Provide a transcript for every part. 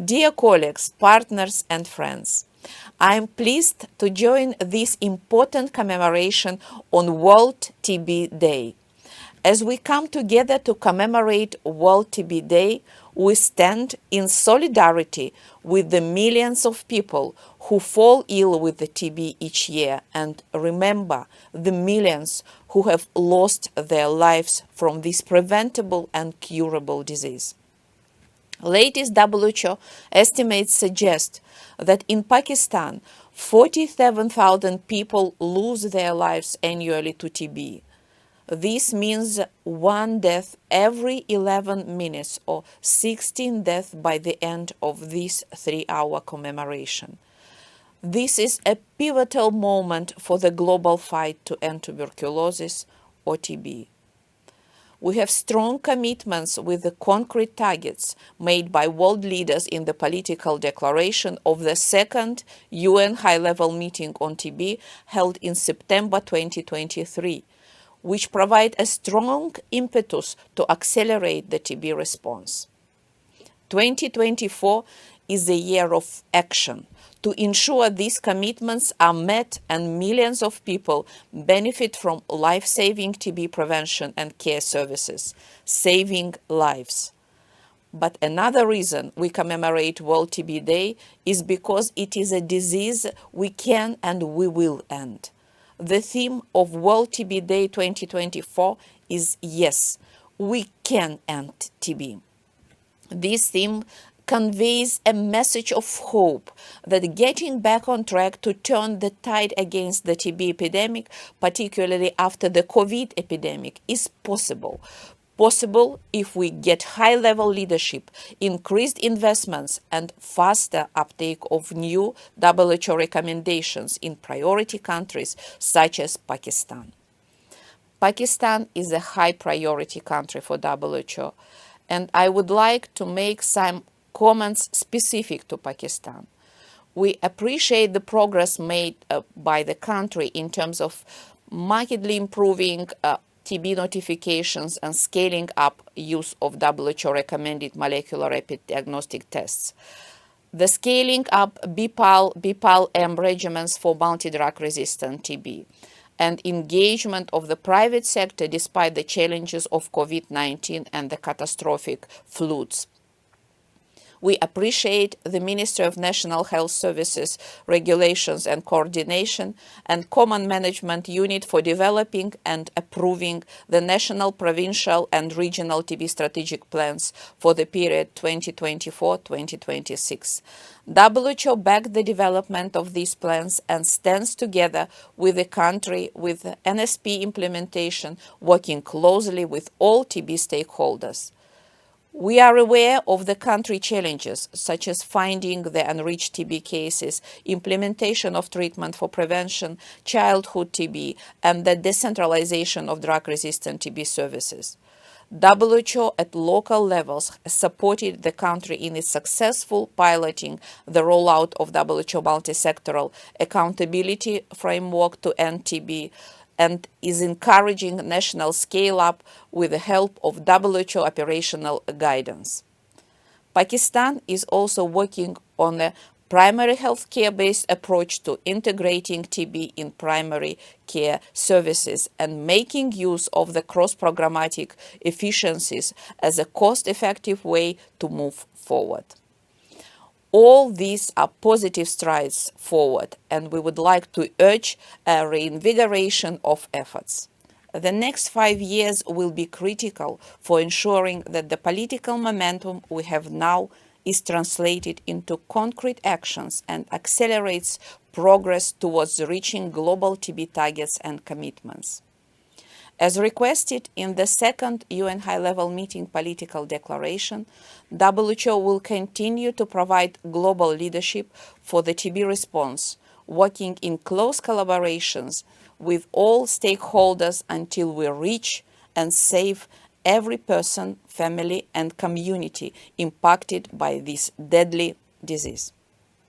Dear colleagues, partners and friends, I am pleased to join this important commemoration on World TB Day. As we come together to commemorate World TB Day, we stand in solidarity with the millions of people who fall ill with the TB each year and remember the millions who have lost their lives from this preventable and curable disease. Latest WHO estimates suggest that in Pakistan, 47,000 people lose their lives annually to TB. This means one death every 11 minutes or 16 deaths by the end of this 3-hour commemoration. This is a pivotal moment for the global fight to end tuberculosis or TB. We have strong commitments with the concrete targets made by world leaders in the political declaration of the second UN high-level meeting on TB held in September 2023, which provide a strong impetus to accelerate the TB response. 2024 is the year of action to ensure these commitments are met and millions of people benefit from life-saving TB prevention and care services, saving lives. But another reason we commemorate World TB Day is because it is a disease we can and we will end. The theme of World TB Day 2024 is Yes, we can end TB. This theme conveys a message of hope that getting back on track to turn the tide against the TB epidemic, particularly after the COVID epidemic, is possible. Possible if we get high-level leadership, increased investments, and faster uptake of new WHO recommendations in priority countries such as Pakistan. Pakistan is a high-priority country for WHO, and I would like to make some comments specific to Pakistan. We appreciate the progress made by the country in terms of markedly improving TB notifications and scaling up use of WHO-recommended molecular rapid diagnostic tests. The scaling up BPAL-M regimens for multi-drug-resistant TB, and engagement of the private sector despite the challenges of COVID-19 and the catastrophic floods. We appreciate the Ministry of National Health Services Regulations and Coordination and Common Management Unit for developing and approving the national, provincial and regional TB strategic plans for the period 2024-2026. WHO backed the development of these plans and stands together with the country with NSP implementation, working closely with all TB stakeholders. We are aware of the country challenges, such as finding the enriched TB cases, implementation of treatment for prevention, childhood TB, and the decentralization of drug-resistant TB services. WHO at local levels supported the country in its successful piloting the rollout of WHO multi-sectoral accountability framework to end TB, and is encouraging national scale-up with the help of WHO operational guidance. Pakistan is also working on a primary health care-based approach to integrating TB in primary care services and making use of the cross-programmatic efficiencies as a cost-effective way to move forward. All these are positive strides forward, and we would like to urge a reinvigoration of efforts. The next 5 years will be critical for ensuring that the political momentum we have now is translated into concrete actions and accelerates progress towards reaching global TB targets and commitments. As requested in the second UN high-level meeting political declaration, WHO will continue to provide global leadership for the TB response, working in close collaborations with all stakeholders until we reach and save every person, family, and community impacted by this deadly disease.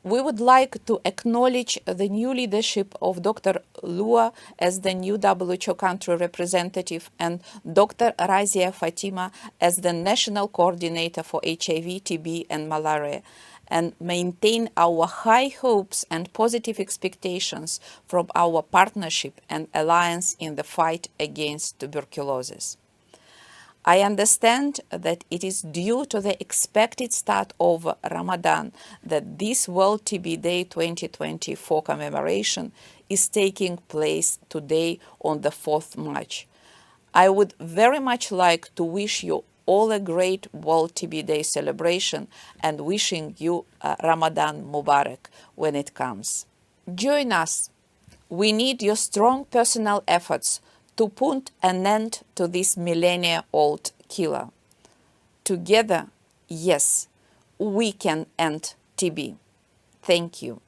We would like to acknowledge the new leadership of Dr. Lua as the new WHO country representative and Dr. Razia Fatima as the national coordinator for HIV, TB, and malaria, and maintain our high hopes and positive expectations from our partnership and alliance in the fight against tuberculosis. I understand that it is due to the expected start of Ramadan that this World TB Day 2024 commemoration is taking place today on the 4th March. I would very much like to wish you all a great World TB Day celebration and wishing you Ramadan Mubarak when it comes. Join us. We need your strong personal efforts to put an end to this millennia-old killer. Together, yes, we can end TB. Thank you.